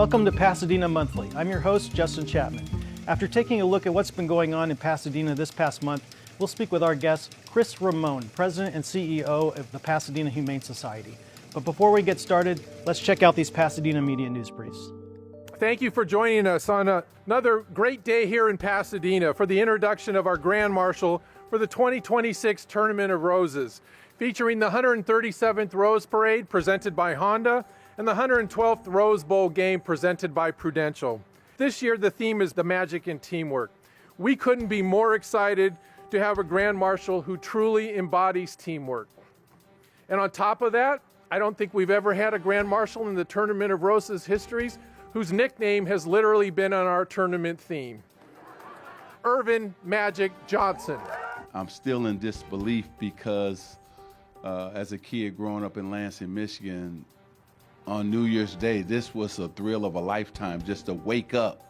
Welcome to Pasadena Monthly. I'm your host, Justin Chapman. After taking a look at what's been going on in Pasadena this past month, we'll speak with our guest, Chris Ramon, President and CEO of the Pasadena Humane Society. But before we get started, let's check out these Pasadena media news briefs. Thank you for joining us on another great day here in Pasadena for the introduction of our Grand Marshal for the 2026 Tournament of Roses, featuring the 137th Rose Parade presented by Honda and the 112th Rose Bowl game presented by Prudential. This year the theme is the magic in teamwork. We couldn't be more excited to have a Grand Marshal who truly embodies teamwork. And on top of that, I don't think we've ever had a Grand Marshal in the Tournament of Roses histories whose nickname has literally been on our tournament theme. Irvin Magic Johnson. I'm still in disbelief because as a kid growing up in Lansing, Michigan, on New Year's Day, this was a thrill of a lifetime just to wake up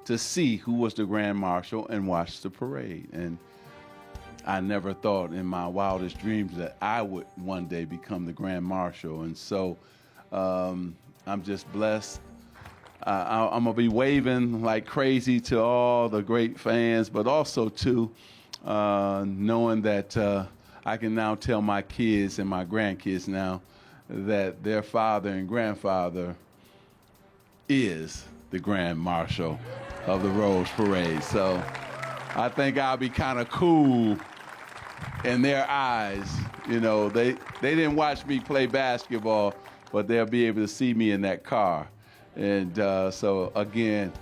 to see who was the Grand Marshal and watch the parade. And I never thought in my wildest dreams that I would one day become the Grand Marshal. And so I'm just blessed. I'm going to be waving like crazy to all the great fans, but also to knowing that I can now tell my kids and my grandkids now that their father and grandfather is the Grand Marshal of the Rose Parade. So I think I'll be kind of cool in their eyes. You know, they didn't watch me play basketball, but they'll be able to see me in that car. And so again,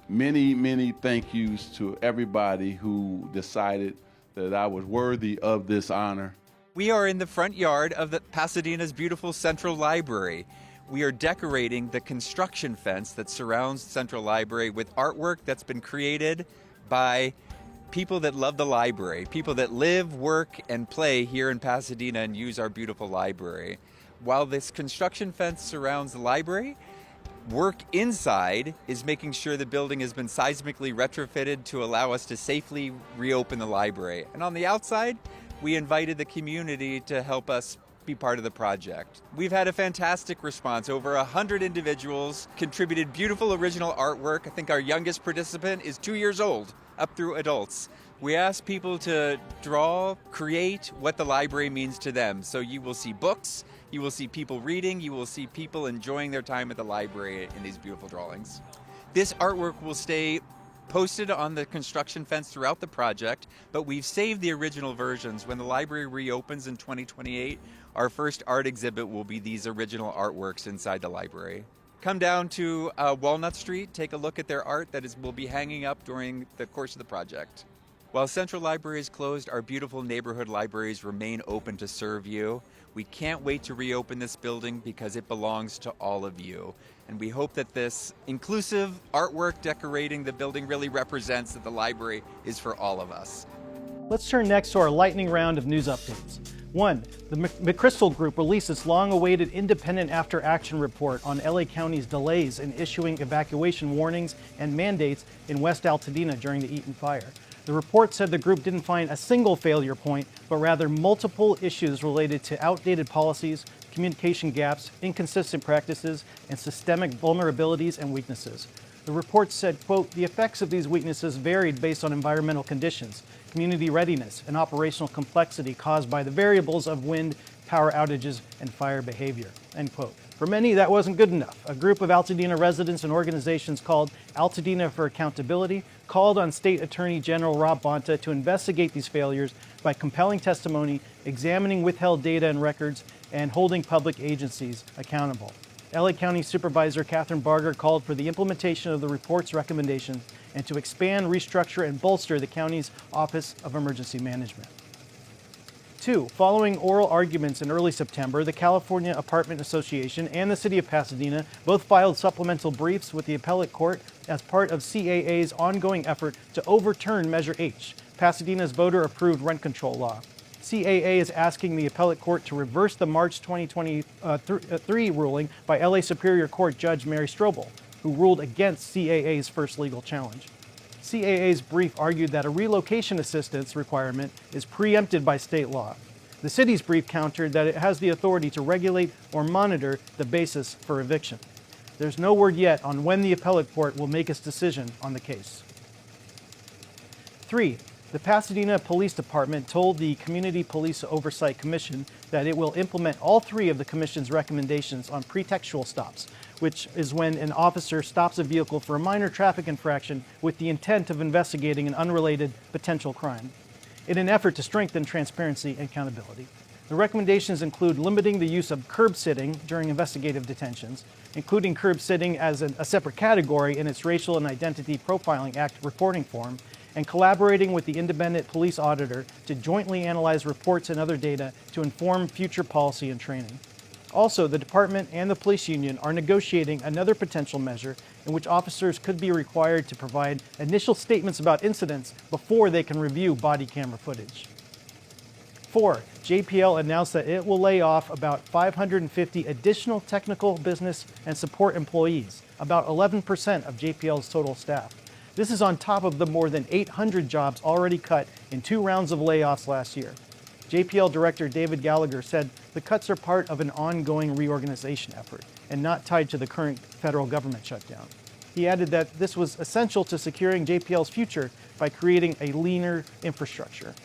many thank yous to everybody who decided that I was worthy of this honor. We are in the front yard of Pasadena's beautiful Central Library. We are decorating the construction fence that surrounds Central Library with artwork that's been created by people that love the library, people that live, work, and play here in Pasadena and use our beautiful library. While this construction fence surrounds the library, work inside is making sure the building has been seismically retrofitted to allow us to safely reopen the library. And on the outside, we invited the community to help us be part of the project. We've had a fantastic response. Over 100 individuals contributed beautiful original artwork. I think our youngest participant is 2 years old, up through adults. We asked people to draw, create what the library means to them. So you will see books, you will see people reading, you will see people enjoying their time at the library in these beautiful drawings. This artwork will stay posted on the construction fence throughout the project, but we've saved the original versions. When the library reopens in 2028, our first art exhibit will be these original artworks inside the library. Come down to Walnut Street, take a look at their art that will be hanging up during the course of the project. While Central Library is closed, our beautiful neighborhood libraries remain open to serve you. We can't wait to reopen this building because it belongs to all of you. And we hope that this inclusive artwork decorating the building really represents that the library is for all of us. Let's turn next to our lightning round of news updates. 1. The McChrystal Group released its long-awaited independent after-action report on LA County's delays in issuing evacuation warnings and mandates in West Altadena during the Eaton fire. The report said the group didn't find a single failure point, but rather multiple issues related to outdated policies, communication gaps, inconsistent practices, and systemic vulnerabilities and weaknesses. The report said, quote, the effects of these weaknesses varied based on environmental conditions, community readiness, and operational complexity caused by the variables of wind, power outages, and fire behavior, end quote. For many, that wasn't good enough. A group of Altadena residents and organizations called Altadena for Accountability called on State Attorney General Rob Bonta to investigate these failures by compelling testimony, examining withheld data and records, and holding public agencies accountable. LA County Supervisor Catherine Barger called for the implementation of the report's recommendations and to expand, restructure, and bolster the county's Office of Emergency Management. 2. Following oral arguments in early September, the California Apartment Association and the City of Pasadena both filed supplemental briefs with the appellate court as part of CAA's ongoing effort to overturn Measure H, Pasadena's voter-approved rent control law. CAA is asking the appellate court to reverse the March 2023 ruling by LA Superior Court Judge Mary Strobel, who ruled against CAA's first legal challenge. CAA's brief argued that a relocation assistance requirement is preempted by state law. The city's brief countered that it has the authority to regulate or monitor the basis for eviction. There's no word yet on when the appellate court will make its decision on the case. 3. The Pasadena Police Department told the Community Police Oversight Commission that it will implement all 3 of the Commission's recommendations on pretextual stops, which is when an officer stops a vehicle for a minor traffic infraction with the intent of investigating an unrelated potential crime, in an effort to strengthen transparency and accountability. The recommendations include limiting the use of curb sitting during investigative detentions, including curb sitting as a separate category in its Racial and Identity Profiling Act reporting form, and collaborating with the independent police auditor to jointly analyze reports and other data to inform future policy and training. Also, the department and the police union are negotiating another potential measure in which officers could be required to provide initial statements about incidents before they can review body camera footage. 4. JPL announced that it will lay off about 550 additional technical, business, and support employees, about 11% of JPL's total staff. This is on top of the more than 800 jobs already cut in 2 rounds of layoffs last year. JPL Director David Gallagher said the cuts are part of an ongoing reorganization effort and not tied to the current federal government shutdown. He added that this was essential to securing JPL's future by creating a leaner infrastructure.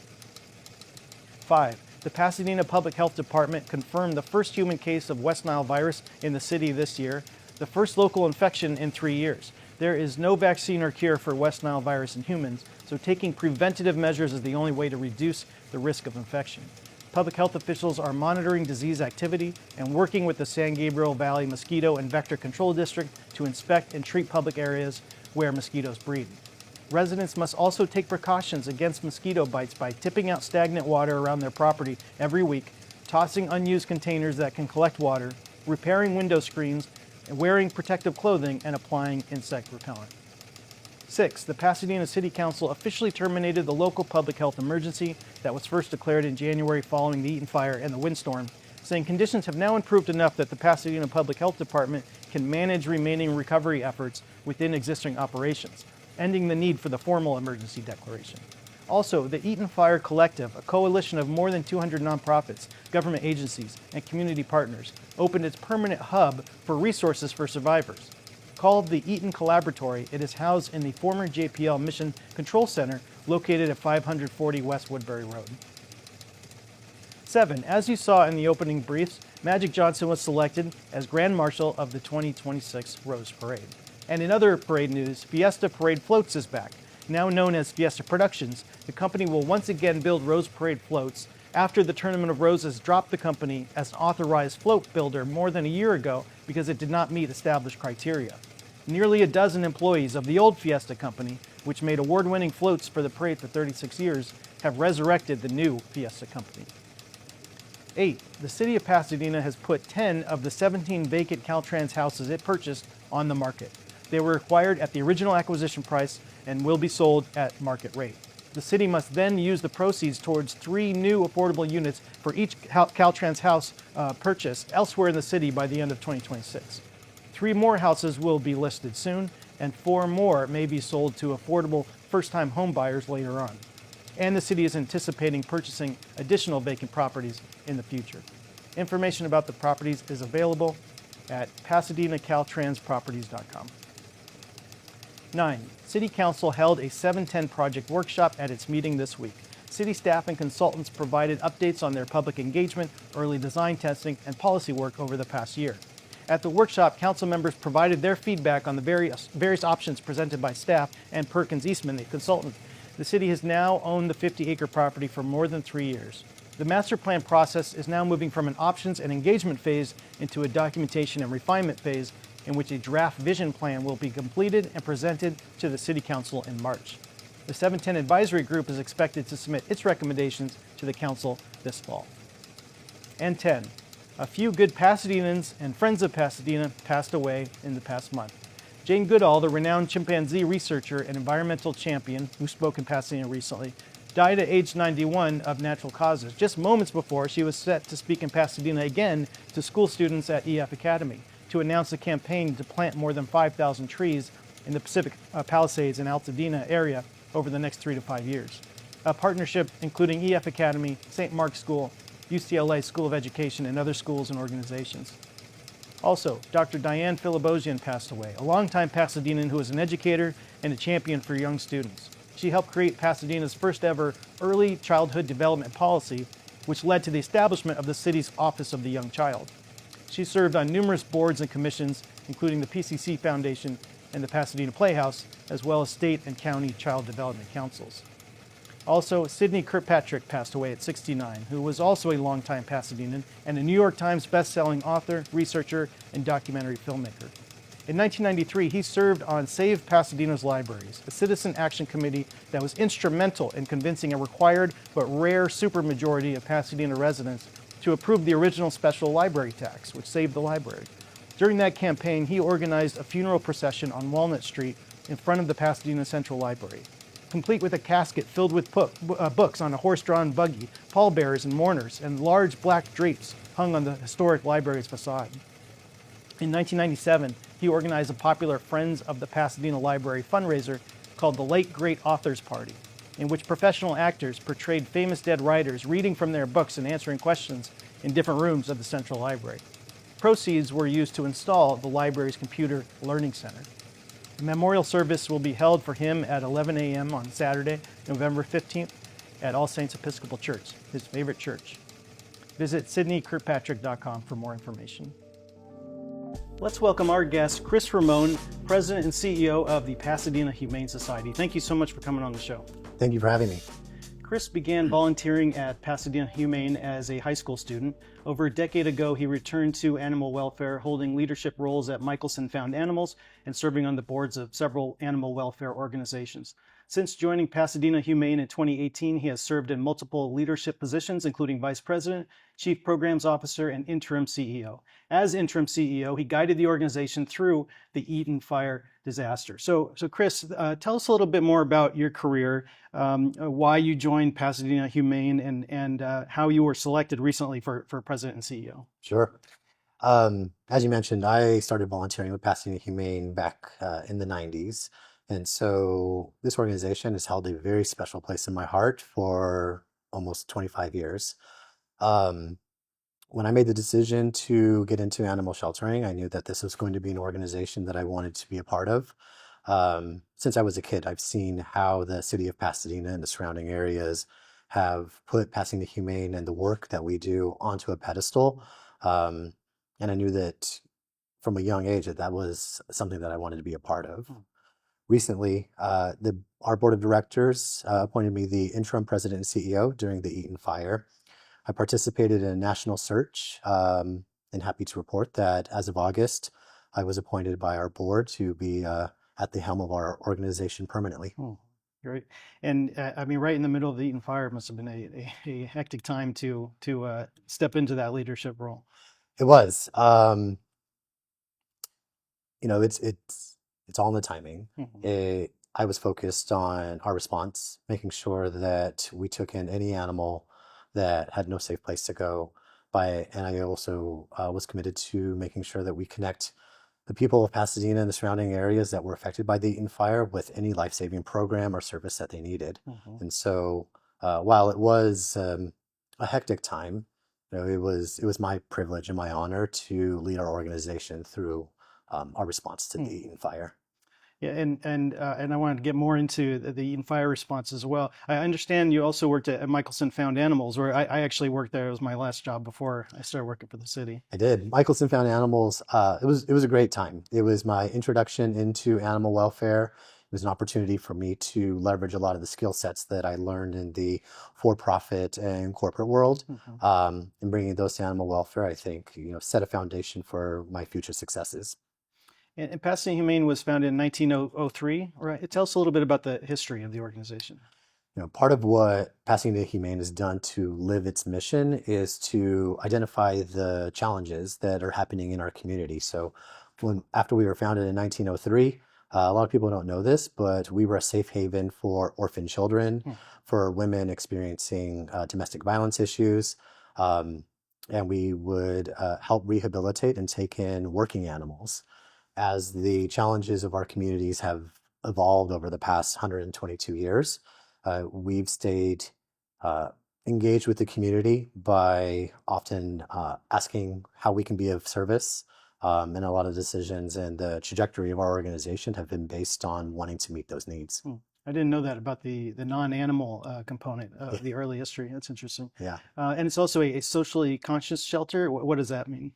5. The Pasadena Public Health Department confirmed the first human case of West Nile virus in the city this year, the first local infection in 3 years. There is no vaccine or cure for West Nile virus in humans, so taking preventative measures is the only way to reduce the risk of infection. Public health officials are monitoring disease activity and working with the San Gabriel Valley Mosquito and Vector Control District to inspect and treat public areas where mosquitoes breed. Residents must also take precautions against mosquito bites by tipping out stagnant water around their property every week, tossing unused containers that can collect water, repairing window screens, wearing protective clothing, and applying insect repellent. 6. The Pasadena City Council officially terminated the local public health emergency that was first declared in January following the Eaton fire and the windstorm, saying conditions have now improved enough that the Pasadena Public Health Department can manage remaining recovery efforts within existing operations, ending the need for the formal emergency declaration. Also, the Eaton Fire Collective, a coalition of more than 200 nonprofits, government agencies, and community partners, opened its permanent hub for resources for survivors. Called the Eaton Collaboratory, it is housed in the former JPL Mission Control Center located at 540 West Woodbury Road. 7. As you saw in the opening briefs, Magic Johnson was selected as Grand Marshal of the 2026 Rose Parade. And in other parade news, Fiesta Parade Floats is back. Now known as Fiesta Productions, the company will once again build Rose Parade floats after the Tournament of Roses dropped the company as an authorized float builder more than a year ago because it did not meet established criteria. Nearly a dozen employees of the old Fiesta company, which made award-winning floats for the parade for 36 years, have resurrected the new Fiesta company. 8. The city of Pasadena has put 10 of the 17 vacant Caltrans houses it purchased on the market. They were acquired at the original acquisition price and will be sold at market rate. The city must then use the proceeds towards 3 new affordable units for each Caltrans house purchased elsewhere in the city by the end of 2026. 3 more houses will be listed soon, and 4 more may be sold to affordable first-time home buyers later on. And the city is anticipating purchasing additional vacant properties in the future. Information about the properties is available at PasadenaCalTransProperties.com. 9. City Council held a 710 project workshop at its meeting this week. City staff and consultants provided updates on their public engagement, early design testing, and policy work over the past year. At the workshop, council members provided their feedback on the various options presented by staff and Perkins Eastman, the consultant. The city has now owned the 50-acre property for more than 3 years. The master plan process is now moving from an options and engagement phase into a documentation and refinement phase, in which a draft vision plan will be completed and presented to the City Council in March. The 710 Advisory Group is expected to submit its recommendations to the Council this fall. And 10. A few good Pasadenans and friends of Pasadena passed away in the past month. Jane Goodall, the renowned chimpanzee researcher and environmental champion who spoke in Pasadena recently, died at age 91 of natural causes, just moments before she was set to speak in Pasadena again to school students at EF Academy to announce a campaign to plant more than 5,000 trees in the Pacific Palisades and Altadena area over the next 3 to 5 years. A partnership including EF Academy, St. Mark's School, UCLA School of Education, and other schools and organizations. Also, Dr. Diane Filibosian passed away, a longtime Pasadenan who was an educator and a champion for young students. She helped create Pasadena's first ever early childhood development policy, which led to the establishment of the city's Office of the Young Child. She served on numerous boards and commissions, including the PCC Foundation and the Pasadena Playhouse, as well as state and county child development councils. Also, Sidney Kirkpatrick passed away at 69, who was also a longtime Pasadenan and a New York Times best-selling author, researcher, and documentary filmmaker. In 1993, he served on Save Pasadena's Libraries, a citizen action committee that was instrumental in convincing a required but rare supermajority of Pasadena residents to approve the original special library tax, which saved the library. During that campaign, he organized a funeral procession on Walnut Street in front of the Pasadena Central Library, complete with a casket filled with books on a horse-drawn buggy, pallbearers and mourners, and large black drapes hung on the historic library's facade. In 1997, he organized a popular Friends of the Pasadena Library fundraiser called the Late Great Authors Party, in which professional actors portrayed famous dead writers reading from their books and answering questions in different rooms of the Central Library. Proceeds were used to install the library's computer learning center. A memorial service will be held for him at 11 a.m. on Saturday, November 15th at All Saints Episcopal Church, his favorite church. Visit sydneykirkpatrick.com for more information. Let's welcome our guest, Chris Ramon, President and CEO of the Pasadena Humane Society. Thank you so much for coming on the show. Thank you for having me. Chris began volunteering at Pasadena Humane as a high school student. Over a decade ago, he returned to animal welfare, holding leadership roles at Michelson Found Animals and serving on the boards of several animal welfare organizations. Since joining Pasadena Humane in 2018, he has served in multiple leadership positions, including Vice President, Chief Programs Officer, and Interim CEO. As Interim CEO, he guided the organization through the Eaton fire disaster. So Chris, tell us a little bit more about your career, why you joined Pasadena Humane, and how you were selected recently for President and CEO. Sure. As you mentioned, I started volunteering with Pasadena Humane back in the 90s. And so this organization has held a very special place in my heart for almost 25 years. When I made the decision to get into animal sheltering, I knew that this was going to be an organization that I wanted to be a part of. Since I was a kid, I've seen how the city of Pasadena and the surrounding areas have put Pasadena Humane and the work that we do onto a pedestal. And I knew that from a young age that was something that I wanted to be a part of. Recently, our board of directors appointed me the interim president and CEO during the Eaton fire. I participated in a national search and happy to report that as of August, I was appointed by our board to be at the helm of our organization permanently. Oh, great. And I mean, right in the middle of the Eaton fire must have been a hectic time to step into that leadership role. It was. It's all in the timing. Mm-hmm. I was focused on our response, making sure that we took in any animal that had no safe place to go and I also was committed to making sure that we connect the people of Pasadena and the surrounding areas that were affected by the Eaton fire with any life-saving program or service that they needed. Mm-hmm. And so while it was a hectic time, it was my privilege and my honor to lead our organization through our response to the Eaton fire. Yeah, and I wanted to get more into the Eaton fire response as well. I understand you also worked at Michelson Found Animals, where I actually worked there. It was my last job before I started working for the city. I did. Michelson Found Animals. It was a great time. It was my introduction into animal welfare. It was an opportunity for me to leverage a lot of the skill sets that I learned in the for-profit and corporate world. Mm-hmm. And bringing those to animal welfare, I think, set a foundation for my future successes. And Pasadena Humane was founded in 1903, right? Tell us a little bit about the history of the organization. Part of what Pasadena Humane has done to live its mission is to identify the challenges that are happening in our community. So after we were founded in 1903, a lot of people don't know this, but we were a safe haven for orphan children, for women experiencing domestic violence issues, and we would help rehabilitate and take in working animals. As the challenges of our communities have evolved over the past 122 years, we've stayed engaged with the community by often asking how we can be of service, And a lot of decisions and the trajectory of our organization have been based on wanting to meet those needs. I didn't know that about the non-animal component of the early history. That's interesting. Yeah. And it's also a socially conscious shelter. What does that mean?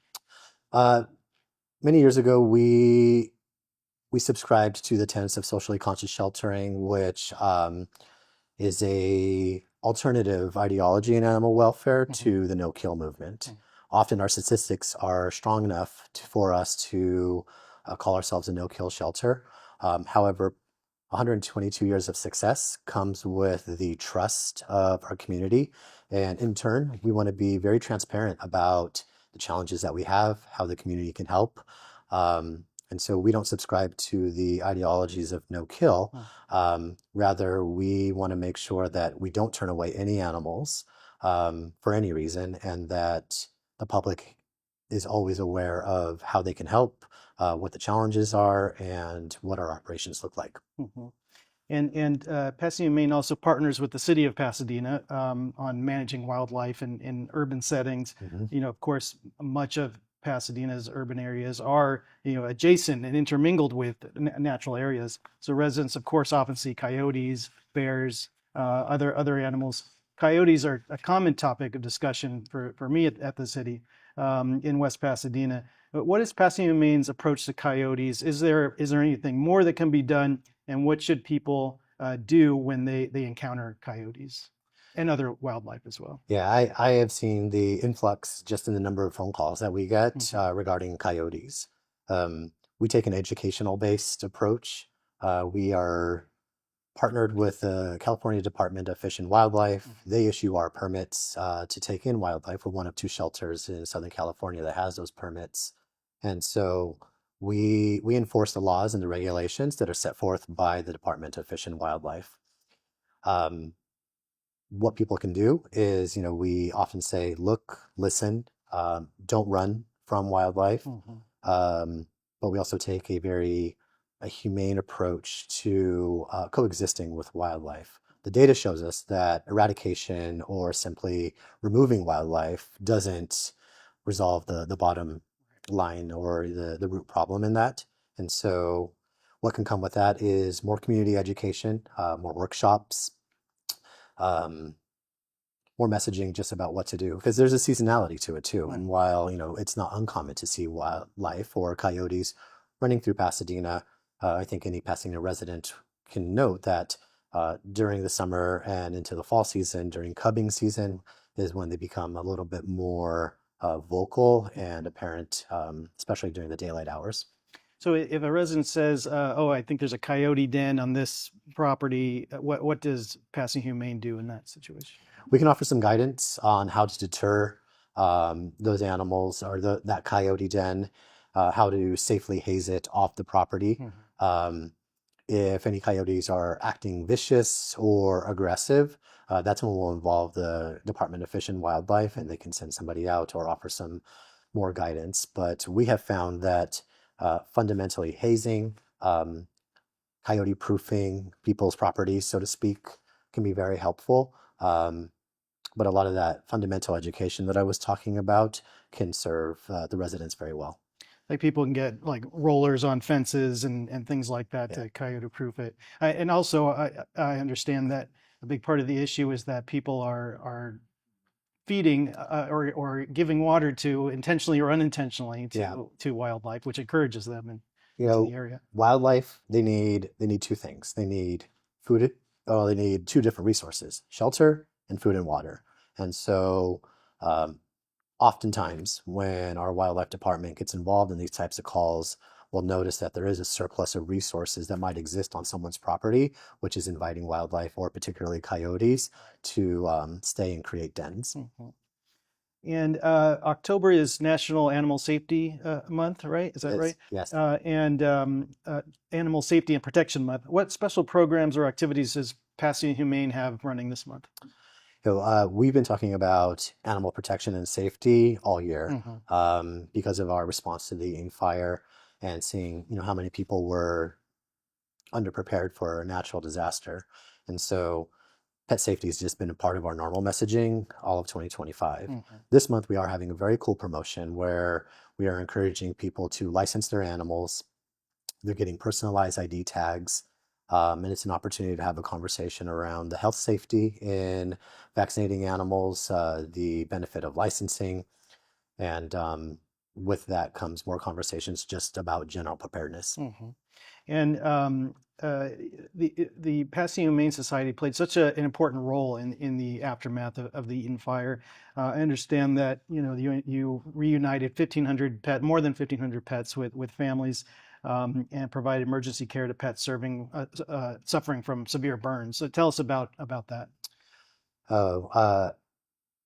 Many years ago, we subscribed to the tenets of socially conscious sheltering, which is a alternative ideology in animal welfare to the no-kill movement. Often our statistics are strong enough for us to call ourselves a no-kill shelter. However, 122 years of success comes with the trust of our community. And in turn, we want to be very transparent about the challenges that we have, how the community can help. And so we don't subscribe to the ideologies of no kill. Rather, we want to make sure that we don't turn away any animals for any reason, and that the public is always aware of how they can help, what the challenges are, and what our operations look like. And Pasadena Humane also partners with the city of Pasadena on managing wildlife in urban settings. Of course, much of Pasadena's urban areas are, adjacent and intermingled with natural areas. So residents, of course, often see coyotes, bears, other animals. Coyotes are a common topic of discussion for me at the city in West Pasadena. But what is Pasadena Humane's approach to coyotes? Is there anything more that can be done? And what should people do when they encounter coyotes and other wildlife as well? Yeah, I have seen the influx just in the number of phone calls that we get regarding coyotes. We take an educational-based approach. We are partnered with the California Department of Fish and Wildlife. They issue our permits to take in wildlife. We're one of 2 shelters in Southern California that has those permits. And so we enforce the laws and the regulations that are set forth by the Department of Fish and Wildlife. What people can do is, we often say, look, listen, don't run from wildlife. But we also take a humane approach to coexisting with wildlife. The data shows us that eradication or simply removing wildlife doesn't resolve the bottom line or the root problem in that. And so what can come with that is more community education, more workshops, more messaging just about what to do, because there's a seasonality to it too. And while, it's not uncommon to see wildlife or coyotes running through Pasadena, I think any Pasadena resident can note that during the summer and into the fall season, during cubbing season, is when they become a little bit more vocal and apparent, especially during the daylight hours. So if a resident says, I think there's a coyote den on this property, what does Pasadena Humane do in that situation? We can offer some guidance on how to deter those animals or that coyote den, how to safely haze it off the property. If any coyotes are acting vicious or aggressive, that's when we'll involve the Department of Fish and Wildlife, and they can send somebody out or offer some more guidance. But we have found that fundamentally hazing, coyote proofing people's properties, so to speak, can be very helpful. But a lot of that fundamental education that I was talking about can serve the residents very well. Like people can get like rollers on fences and things like that to coyote proof it. And also I understand that a big part of the issue is that people are feeding or giving water to intentionally or unintentionally to wildlife, which encourages them in the area. Wildlife, they need 2 things. They need food. They need 2 different resources: shelter and food and water. And so oftentimes when our wildlife department gets involved in these types of calls, we'll notice that there is a surplus of resources that might exist on someone's property, which is inviting wildlife, or particularly coyotes, to stay and create dens. And October is National Animal Safety Month, right? Is that right? Yes. And Animal Safety and Protection Month. What special programs or activities does Pasadena Humane have running this month? We've been talking about animal protection and safety all year because of our response to the Ing fire and seeing, how many people were underprepared for a natural disaster. And so pet safety has just been a part of our normal messaging all of 2025. Mm-hmm. This month, we are having a very cool promotion where we are encouraging people to license their animals. They're getting personalized ID tags. And it's an opportunity to have a conversation around the health safety in vaccinating animals, the benefit of licensing, and with that comes more conversations just about general preparedness. Mm-hmm. And the Pasadena Humane Society played such an important role in the aftermath of the Eaton fire. I understand that you reunited 1,500 more than 1,500 pets with families, and provided emergency care to pets suffering from severe burns. So tell us about that. Oh,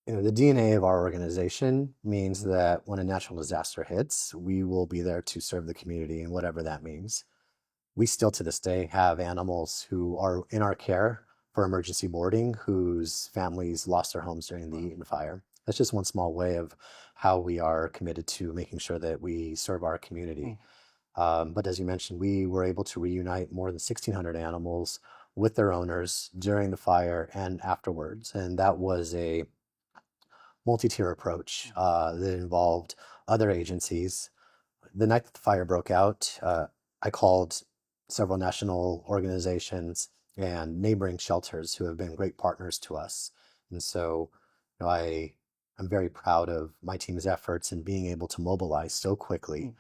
the DNA of our organization means that when a natural disaster hits, we will be there to serve the community, and whatever that means. We still to this day have animals who are in our care for emergency boarding whose families lost their homes during the Eaton fire. That's just one small way of how we are committed to making sure that we serve our community. But as you mentioned, we were able to reunite more than 1,600 animals with their owners during the fire and afterwards. And that was a multi-tier approach that involved other agencies. The night that the fire broke out, I called several national organizations and neighboring shelters who have been great partners to us. And so I'm very proud of my team's efforts in being able to mobilize so quickly.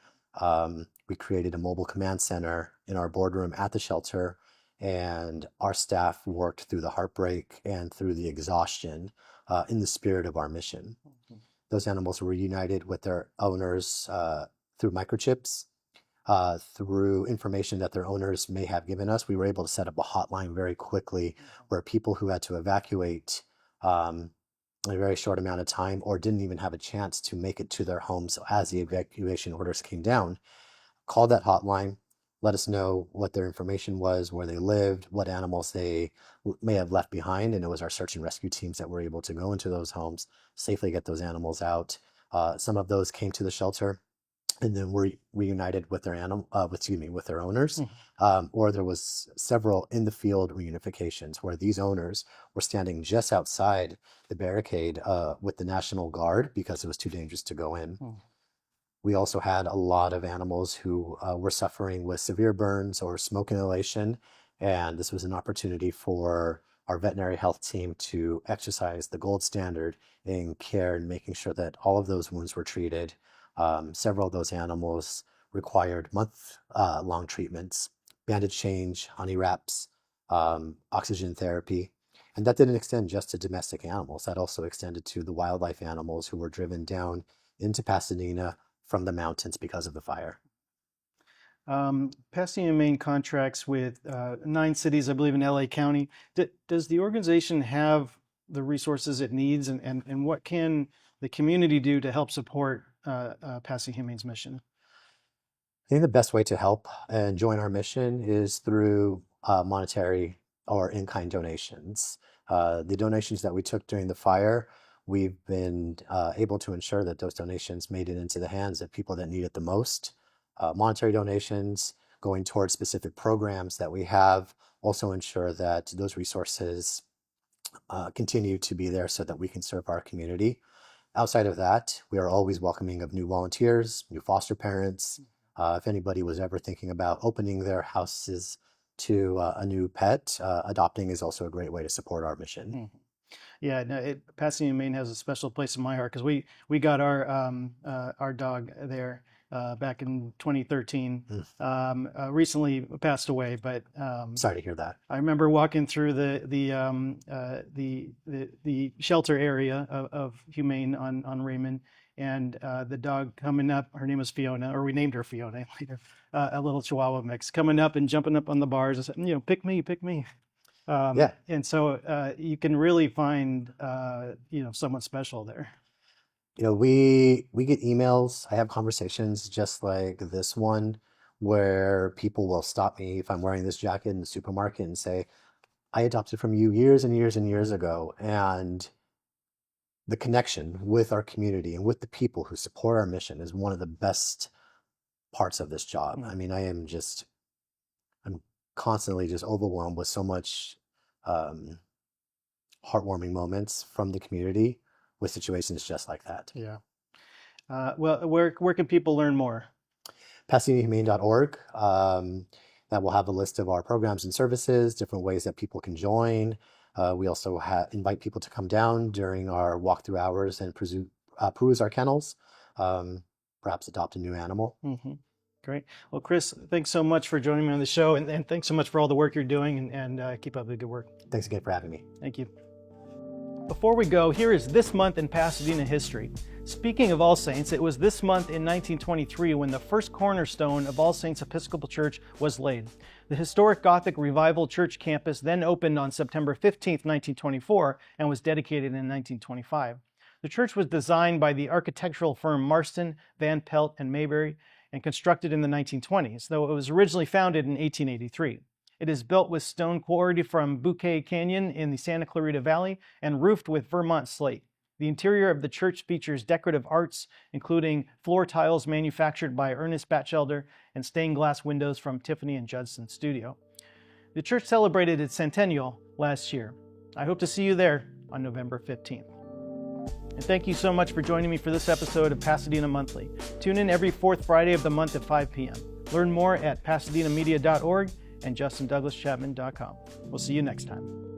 We created a mobile command center in our boardroom at the shelter, and our staff worked through the heartbreak and through the exhaustion in the spirit of our mission. Those animals were reunited with their owners through microchips, through information that their owners may have given us. We were able to set up a hotline very quickly where people who had to evacuate in a very short amount of time or didn't even have a chance to make it to their homes as the evacuation orders came down, called that hotline, let us know what their information was, where they lived, what animals they may have left behind. And it was our search and rescue teams that were able to go into those homes, safely get those animals out. Some of those came to the shelter and then were reunited with their with their owners. Or there was several in the field reunifications where these owners were standing just outside the barricade with the National Guard because it was too dangerous to go in. We also had a lot of animals who were suffering with severe burns or smoke inhalation, and this was an opportunity for our veterinary health team to exercise the gold standard in care and making sure that all of those wounds were treated. Several of those animals required month-long treatments, bandage change, honey wraps, oxygen therapy. And that didn't extend just to domestic animals. That also extended to the wildlife animals who were driven down into Pasadena from the mountains because of the fire. Pasadena Humane contracts with 9 cities, I believe, in LA County. Does the organization have the resources it needs, and what can the community do to help support Pasadena Humane's mission? I think the best way to help and join our mission is through monetary or in-kind donations. The donations that we took during the fire, we've been able to ensure that those donations made it into the hands of people that need it the most. Monetary donations going towards specific programs that we have also ensure that those resources continue to be there so that we can serve our community. Outside of that, we are always welcoming of new volunteers, new foster parents. If anybody was ever thinking about opening their houses to a new pet, adopting is also a great way to support our mission. Yeah, no, Pasadena Humane has a special place in my heart because we got our dog there back in 2013. Recently passed away, but Sorry to hear that. I remember walking through the shelter area of Humane on Raymond, and the dog coming up. Her name was Fiona, or we named her Fiona later. A little Chihuahua mix coming up and jumping up on the bars and saying, pick me, pick me. Yeah. And so you can really find someone special there. We get emails. I have conversations just like this one where people will stop me if I'm wearing this jacket in the supermarket and say, I adopted from you years and years and years ago. And the connection with our community and with the people who support our mission is one of the best parts of this job. I mean, I'm constantly just overwhelmed with so much heartwarming moments from the community with situations just like that. Yeah. Well, where can people learn more? PasadenaHumane.org. That will have a list of our programs and services, different ways that people can join. We also invite people to come down during our walkthrough hours and peruse our kennels, perhaps adopt a new animal. Mm-hmm. Great. Well, Chris, thanks so much for joining me on the show, and thanks so much for all the work you're doing, and keep up the good work. Thanks again for having me. Thank you. Before we go, here is This Month in Pasadena History. Speaking of All Saints, it was this month in 1923 when the first cornerstone of All Saints Episcopal Church was laid. The historic Gothic Revival Church campus then opened on September 15, 1924, and was dedicated in 1925. The church was designed by the architectural firm Marston, Van Pelt, and Mayberry, and constructed in the 1920s, though it was originally founded in 1883. It is built with stone quarried from Bouquet Canyon in the Santa Clarita Valley and roofed with Vermont slate. The interior of the church features decorative arts, including floor tiles manufactured by Ernest Batchelder and stained glass windows from Tiffany & Judson Studio. The church celebrated its centennial last year. I hope to see you there on November 15th. And thank you so much for joining me for this episode of Pasadena Monthly. Tune in every fourth Friday of the month at 5 p.m. Learn more at pasadenamedia.org and justindouglaschapman.com. We'll see you next time.